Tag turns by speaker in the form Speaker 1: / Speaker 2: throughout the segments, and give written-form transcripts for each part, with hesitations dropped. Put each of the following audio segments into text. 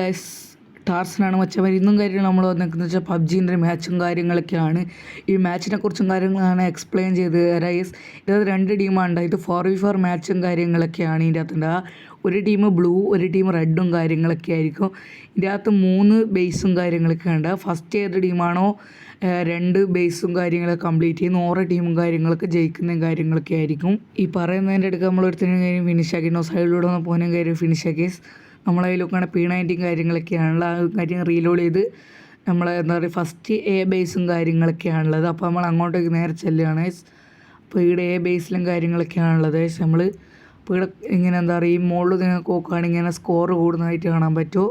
Speaker 1: Guys, ടാർസനാണ് മച്ചവർ. ഇന്നും കാര്യങ്ങൾ നമ്മൾ വന്നിരിക്കുന്നത് വെച്ചാൽ പബ്ജീൻ്റെ ഒരു മാച്ചും കാര്യങ്ങളൊക്കെയാണ്. ഈ മാച്ചിനെ കുറിച്ചും കാര്യങ്ങളാണ് എക്സ്പ്ലെയിൻ ചെയ്ത് ഗൈസ്. ഇത് 2 ടീമാണ്. ഇത് 4v4 മാച്ചും കാര്യങ്ങളൊക്കെയാണ്. ഇതിൻ്റെ അകത്തുണ്ട് ഒരു ടീം ബ്ലൂ, ഒരു ടീം റെഡും കാര്യങ്ങളൊക്കെ ആയിരിക്കും. ഇതിൻ്റെ അകത്ത് 3 ബേസും കാര്യങ്ങളൊക്കെ ഉണ്ട്. ഫസ്റ്റ് ഏത് ടീമാണോ 2 ബേസും കാര്യങ്ങളൊക്കെ കംപ്ലീറ്റ് ചെയ്യുന്ന ഓരോ ടീമും കാര്യങ്ങളൊക്കെ ജയിക്കുന്ന കാര്യങ്ങളൊക്കെ ആയിരിക്കും. ഈ പറയുന്നതിൻ്റെ അടുക്ക് നമ്മളൊരുത്തരും കാര്യം ഫിനിഷ് ആക്കിയിട്ടുണ്ടോ, സൈഡിലൂടെ ഒന്ന് പോകുന്ന കാര്യം ഫിനിഷ് ആക്കി നമ്മളതിലൊക്കെയാണ് P90 കാര്യങ്ങളൊക്കെയാണുള്ളത്. ആ കാര്യം റീലോഡ് ചെയ്ത് നമ്മൾ എന്താ പറയുക ഫസ്റ്റ് എ ബേസും കാര്യങ്ങളൊക്കെയാണുള്ളത്. അപ്പോൾ നമ്മൾ അങ്ങോട്ടേക്ക് നേരെ ചെല്ലുകയാണ്. അപ്പോൾ ഇവിടെ എ ബേസിലും കാര്യങ്ങളൊക്കെയാണുള്ളത്. നമ്മൾ അപ്പോൾ ഇവിടെ ഇങ്ങനെ എന്താ പറയുക ഈ മുകളിൽ നിങ്ങൾക്ക് നോക്കുകയാണെങ്കിൽ ഇങ്ങനെ സ്കോർ കൂടുന്നതായിട്ട് കാണാൻ പറ്റുമോ.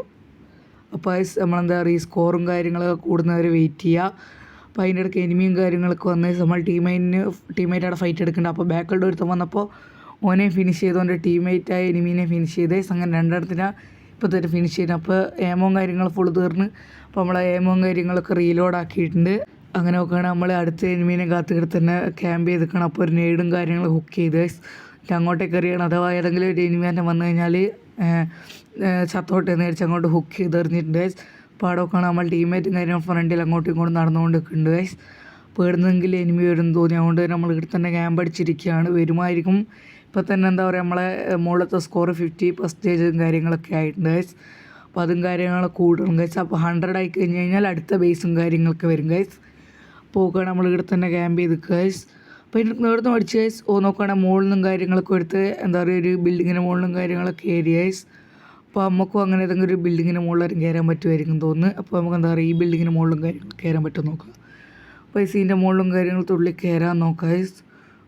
Speaker 1: അപ്പോൾ നമ്മളെന്താ പറയുക ഈ സ്കോറും കാര്യങ്ങളൊക്കെ കൂടുന്നവരെ വെയിറ്റ് ചെയ്യുക. അപ്പോൾ അതിൻ്റെ ഇടയ്ക്ക് എനിമിയും കാര്യങ്ങളൊക്കെ വന്ന് നമ്മൾ ടീമേറ്റോടെ ഫൈറ്റ് എടുക്കുന്നുണ്ട്. അപ്പോൾ ബാക്കിലോട്ട് ഒരുത്തം വന്നപ്പോൾ ഓനെ ഫിനിഷ് ചെയ്ത് ഓൻ്റെ ടീമേറ്റായ എനിമീനെ ഫിനിഷ് ചെയ്ത് അങ്ങനെ രണ്ടിടത്തിനാണ് ഇപ്പോൾ തന്നെ ഫിനിഷ് ചെയ്യുന്നത്. അപ്പോൾ ഏമോയും കാര്യങ്ങൾ ഫുൾ തീർന്ന് അപ്പോൾ നമ്മളെ ഏമോയും കാര്യങ്ങളൊക്കെ റീലോഡ് ആക്കിയിട്ടുണ്ട്. അങ്ങനെ നോക്കുകയാണെങ്കിൽ നമ്മൾ അടുത്ത എനിമീനെ കാത്തുകിട്ട് തന്നെ ക്യാമ്പ് ചെയ്തിരിക്കണം. അപ്പോൾ ഒരു നെയ്ഡും കാര്യങ്ങൾ ഹുക്ക് ചെയ്ത് അങ്ങോട്ടേക്ക് എറിയണം. അഥവാ ഏതെങ്കിലും ഒരു എനിമീനെ വന്നു കഴിഞ്ഞാൽ ചത്തോട്ട് നേരിച്ച് അങ്ങോട്ട് ഹുക്ക് ചെയ്ത് എറിഞ്ഞിട്ടുണ്ട്. അപ്പോൾ അവിടെ നോക്കുകയാണെങ്കിൽ നമ്മൾ ടീമേറ്റും കാര്യങ്ങൾ ഫ്രണ്ടിൽ അങ്ങോട്ടും ഇങ്ങോട്ടും നടന്നുകൊണ്ട് നിൽക്കുന്നുണ്ട്. പേടുന്നെങ്കിൽ എനിമി വരും തോന്നി, അതുകൊണ്ട് നമ്മൾ ഇവിടെ തന്നെ ക്യാമ്പ് അടിച്ചിരിക്കുകയാണ്. വരുമായിരിക്കും. ഇപ്പോൾ തന്നെ എന്താ പറയുക നമ്മളെ മുകളിലത്തെ സ്കോർ 50% കാര്യങ്ങളൊക്കെ ആയിട്ടുണ്ട്. അപ്പോൾ അതും കാര്യങ്ങളൊക്കെ കൂടണം ഗൈസ്. അപ്പോൾ 100 ആയി കഴിഞ്ഞ് കഴിഞ്ഞാൽ അടുത്ത ബേസും കാര്യങ്ങളൊക്കെ വരും ഗൈസ്. അപ്പോൾ നോക്കുകയാണെങ്കിൽ നമ്മൾ ഇവിടെ തന്നെ ക്യാമ്പ് ചെയ്ത് ഗൈസ്. അപ്പോൾ ഇതിന് നേരത്തെ പഠിച്ച് ഗൈസ് നോക്കുകയാണെങ്കിൽ മുകളിൽ നിന്നും കാര്യങ്ങളൊക്കെ എടുത്ത് എന്താ പറയുക ഒരു ബിൽഡിങ്ങിൻ്റെ മുകളിലും കാര്യങ്ങളൊക്കെ കയറി ഗൈസ്. അപ്പോൾ നമുക്കും അങ്ങനെ ഏതെങ്കിലും ഒരു ബിൽഡിങ്ങിൻ്റെ മുകളിലും കയറാൻ പറ്റുമായിരിക്കും തോന്നുന്നു. അപ്പോൾ നമുക്ക് എന്താ പറയുക ഈ ബിൽഡിങ്ങിൻ്റെ മുകളിലും കാര്യങ്ങൾ കയറാൻ പറ്റും നോക്കാം. പൈസ ഇതിൻ്റെ മുകളിലും കാര്യങ്ങൾ തുള്ളി കയറാൻ നോക്കാം ഗൈസ്.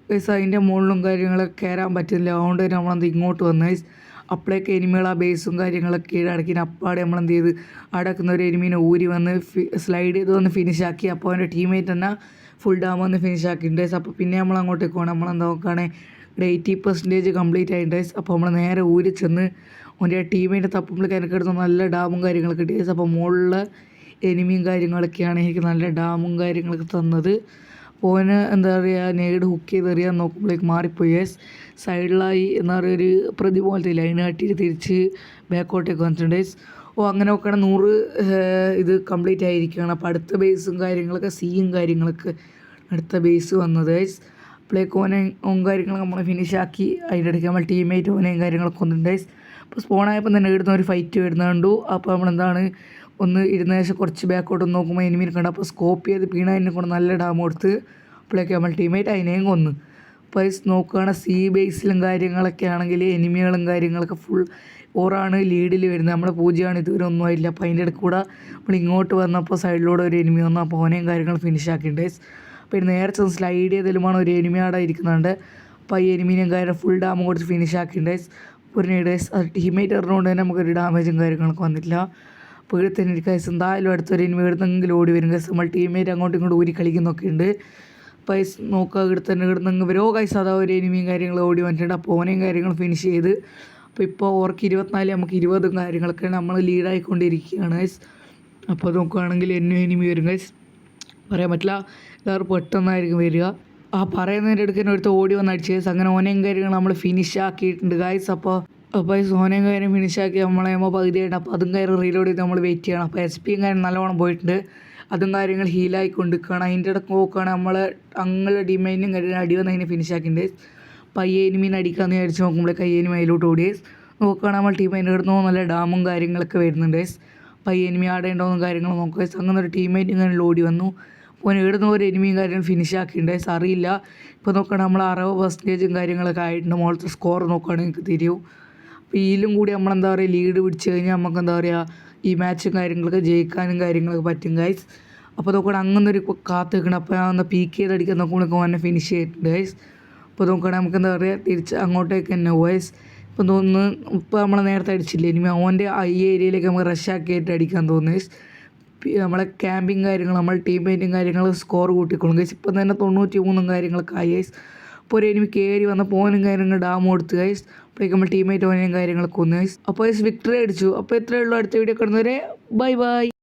Speaker 1: പൈസ അതിൻ്റെ മുകളിലും കാര്യങ്ങളൊക്കെ കയറാൻ പറ്റില്ല. അതുകൊണ്ട് തന്നെ നമ്മളെന്ത് ഇങ്ങോട്ട് വന്ന് ഗൈസ്. അപ്പോഴേക്ക് എനിമികൾ ആ ബേസും കാര്യങ്ങളൊക്കെ കീഴടക്കിന് അപ്പാടെ നമ്മളെന്ത് ചെയ്ത് അടക്കുന്ന ഒരു എനിമീനെ ഊരി വന്ന് സ്ലൈഡ് ചെയ്ത് വന്ന് ഫിനിഷ് ആക്കി. അപ്പോൾ അവൻ്റെ ടീമേറ്റ് തന്നെ ഫുൾ ഡാം വന്ന് ഫിനിഷ് ആക്കിയിട്ടുണ്ട്. അപ്പോൾ പിന്നെ നമ്മൾ അങ്ങോട്ടേക്ക് പോകണം. നമ്മളെന്താ നോക്കുകയാണെങ്കിൽ 80% കംപ്ലീറ്റ് ആയിട്ടുണ്ട്. അപ്പോൾ നമ്മൾ നേരെ ഊരി ചെന്ന് അവൻ്റെ ടീമേറ്റ് തപ്പുമ്പോഴേക്ക് എനിക്കെടുത്ത് നല്ല ഡാമും കാര്യങ്ങളൊക്കെ കിട്ടി. അപ്പോൾ മുകളിൽ എനിമിയും കാര്യങ്ങളൊക്കെയാണ് എനിക്ക് നല്ല ഡാമും കാര്യങ്ങളൊക്കെ തന്നത്. ഓന് എന്താ പറയുക നെയ്ഡ് ഹുക്ക് ചെയ്ത് എറിയാൻ നോക്കുമ്പോഴേക്ക് മാറിപ്പോയി. സൈഡിലായി എന്താ പറയുക ഒരു പ്രതി പോലത്തെ ലൈൻ കാട്ടിയിട്ട് തിരിച്ച് ബാക്കോട്ടേക്ക് വന്നിട്ടുണ്ട്. അങ്ങനെ നോക്കുകയാണെങ്കിൽ 100 ഇത് കംപ്ലീറ്റ് ആയിരിക്കുകയാണ്. അപ്പോൾ അടുത്ത ബേസും കാര്യങ്ങളൊക്കെ സിയും കാര്യങ്ങളൊക്കെ അടുത്ത ബേസ് വന്നത്. അപ്പോഴേക്ക് ഓൻ കാര്യങ്ങളൊക്കെ നമ്മൾ ഫിനിഷ് ആക്കി. അതിൻ്റെ ഇടയ്ക്ക് നമ്മൾ ടീമേറ്റ് ഓനെയും കാര്യങ്ങളൊക്കെ വന്നിട്ടുണ്ട്. അപ്പോൾ സ്പോണായപ്പോൾ തന്നെ ഇടുന്ന ഒരു ഫൈറ്റ് വരുന്നത് കണ്ടു. അപ്പോൾ നമ്മളെന്താണ് ഒന്ന് ഇരുന്ന ശേഷം കുറച്ച് ബാക്കോട്ട് നോക്കുമ്പോൾ എനിമീനെ കണ്ടു. അപ്പോൾ സ്കോപ്പ് ചെയ്ത് P90 കൊണ്ട് നല്ല ഡാം കൊടുത്ത് അപ്പോഴേക്ക് നമ്മൾ ടീമേറ്റ് അതിനെയും കൊന്ന്. അപ്പോൾ നോക്കുകയാണെങ്കിൽ സി ബേസിലും കാര്യങ്ങളൊക്കെ ആണെങ്കിൽ എനിമികളും കാര്യങ്ങളൊക്കെ ഫുൾ ഓറാണ് ലീഡിൽ വരുന്നത്. നമ്മളെ പൂജ്യമാണ് ഇതുവരെ ഒന്നും ആയില്ല. അപ്പോൾ അതിൻ്റെ ഇടയ്ക്ക് കൂടെ നമ്മൾ ഇങ്ങോട്ട് വന്നപ്പോൾ സൈഡിലൂടെ ഒരു എനിമി വന്നു. അപ്പോൾ ഓനെയും കാര്യങ്ങൾ ഫിനിഷ് ആക്കിയിട്ടുണ്ട്. അപ്പോൾ നേരത്തെ സ്ലൈഡ് ചെയ്തതിലുമാണ് ഒരു എനിമി അവിടെ ഇരിക്കുന്നുണ്ട്. അപ്പോൾ ഈ എനിമീനെയും കാര്യം ഫുൾ ഡാം കൊടുത്ത് ഫിനിഷ് ആക്കിയിട്ടുണ്ട്. ഒരു നേടേഴ്സ് അത് ടീമേറ്റ് എറിഞ്ഞുകൊണ്ട് തന്നെ നമുക്കൊരു ഡാമേജും കാര്യങ്ങളൊക്കെ വന്നിട്ടില്ല. അപ്പോൾ ഇവിടെ തന്നെ ഇരിക്കുക എന്തായാലും അടുത്തൊരു എനിമി ഇവിടുന്നെങ്കിലും ഓടി വരും ഗൈസ്. നമ്മൾ ടീമേറ്റ് അങ്ങോട്ടും ഇങ്ങോട്ടും ഊരി കളിക്കുന്നൊക്കെ ഉണ്ട്. അപ്പോൾ നോക്കുക ഇവിടെ തന്നെ ഇവിടുന്നെങ്കിൽ വരോ ഗൈസ്. അതാ ഒരു എനിമിയും കാര്യങ്ങളും ഓടി വന്നിട്ടുണ്ട്. അപ്പോൾ ഓനെയും കാര്യങ്ങൾ ഫിനിഷ് ചെയ്ത് അപ്പോൾ ഇപ്പോൾ ഓർക്ക് 24 നമുക്ക് 20 കാര്യങ്ങളൊക്കെ നമ്മൾ ലീഡായിക്കൊണ്ടിരിക്കുകയാണ് ഗൈസ്. അപ്പോൾ നോക്കുകയാണെങ്കിൽ എനിമി വരും ഗൈസ്. പറയാൻ പറ്റില്ല, എല്ലാവരും പെട്ടെന്നായിരിക്കും വരിക. ആ പറയുന്നതിൻ്റെ അടുക്ക് തന്നെ ഒരുത്ത് ഓടി വന്ന് അടിച്ച് ഗൈസ്. അങ്ങനെ ഓനെയും കാര്യങ്ങൾ നമ്മൾ ഫിനിഷ് ആക്കിയിട്ടുണ്ട് ഗൈസ്. അപ്പോൾ സോനയും കാര്യം ഫിനിഷാക്കി നമ്മളേമ്പോൾ പകുതിയായിട്ട്. അപ്പോൾ അതും കാര്യം റീലോഡ് ചെയ്ത് നമ്മൾ വെയിറ്റ് ചെയ്യണം. അപ്പോൾ SP കാര്യം നല്ലവണ്ണം പോയിട്ടുണ്ട്. അതും കാര്യങ്ങൾ ഹീലായിക്കൊണ്ട് നിൽക്കുകയാണ്. അതിൻ്റെ ഇടയ്ക്ക് നോക്കുകയാണെങ്കിൽ നമ്മൾ അങ്ങനെ ടീമേറ്റിനും കാര്യം അടി വന്ന് അതിനെ ഫിനിഷ് ആക്കിയിട്ടുണ്ട്. അപ്പോൾ എനിമീനെ അടിക്കാമെന്ന് വിചാരിച്ച് നോക്കുമ്പോഴേക്ക് എനിമി അതിലോട്ട് ഓടി. നോക്കുകയാണെങ്കിൽ നമ്മൾ ടീമേറ്റ് എടുത്തോ നല്ല ഡാമും കാര്യങ്ങളൊക്കെ വരുന്നുണ്ട്. അപ്പോൾ എനിമി ആടേണ്ടോന്നും കാര്യങ്ങൾ നോക്കുക. അങ്ങനെ ഒരു ടീമേറ്റ് ഇങ്ങനെ ഓടി വന്നു. അപ്പോൾ ഇടുന്ന ഒരു എനിമിയും കാര്യം ഫിനിഷ് ആക്കിയിട്ടുണ്ട്. അറിയില്ല. ഇപ്പോൾ നോക്കുകയാണെങ്കിൽ നമ്മൾ 60% കാര്യങ്ങളൊക്കെ ആയിട്ടുണ്ട്. മുകളിലത്തെ സ്കോർ നോക്കുകയാണെങ്കിൽ നിങ്ങൾക്ക് തിരിയും. അപ്പോൾ ഇതിലും കൂടി നമ്മളെന്താ പറയുക ലീഡ് പിടിച്ച് കഴിഞ്ഞാൽ നമുക്ക് എന്താ പറയുക ഈ മാച്ചും കാര്യങ്ങളൊക്കെ ജയിക്കാനും കാര്യങ്ങളൊക്കെ പറ്റും ഗൈസ്. അപ്പോൾ നോക്കുകയാണെങ്കിൽ അങ്ങനെ ഒരു കാത്ത് നിൽക്കണം. അപ്പോൾ ഞാൻ ഒന്ന് പീക്ക് ചെയ്ത് അടിക്കാൻ നോക്കുമ്പോഴേക്കും തന്നെ ഫിനിഷ് ചെയ്തിട്ടുണ്ട് ഗൈസ്. അപ്പോൾ നോക്കുകയാണെങ്കിൽ നമുക്ക് എന്താ പറയുക തിരിച്ച് അങ്ങോട്ടേക്ക് തന്നെ ഗൈസ്. ഇപ്പോൾ തോന്നുന്നു ഇപ്പോൾ നമ്മൾ നേരത്തെ അടിച്ചില്ലേ ഇനി അവൻ്റെ ഈ ഏരിയയിലേക്ക് നമുക്ക് റഷാക്കിയിട്ട് അടിക്കാൻ തോന്നുന്നു. നമ്മളെ ക്യാമ്പിങ് കാര്യങ്ങൾ നമ്മൾ ടീമേറ്റും കാര്യങ്ങൾ സ്കോർ കൂട്ടിക്കൊള്ളും ഗൈസ്. ഇപ്പം തന്നെ 93 കാര്യങ്ങളൊക്കെ ആയി ഗൈസ്. അപ്പോൾ ഒരു എനിമി കയറി വന്ന പോനും കാര്യങ്ങൾ ഡാം കൊടുത്ത് ഗൈസ്. അപ്പോഴേക്ക് നമ്മൾ ടീമേറ്റ് ഓനെയും കാര്യങ്ങളൊക്കെ കൊന്നു ഗൈസ്. അപ്പോൾ വിക്ടറി അടിച്ചു. അപ്പോൾ ഇത്രയേ ഉള്ളൂ. അടുത്ത വീഡിയോ കാണുന്നവരെ ബൈ ബൈ.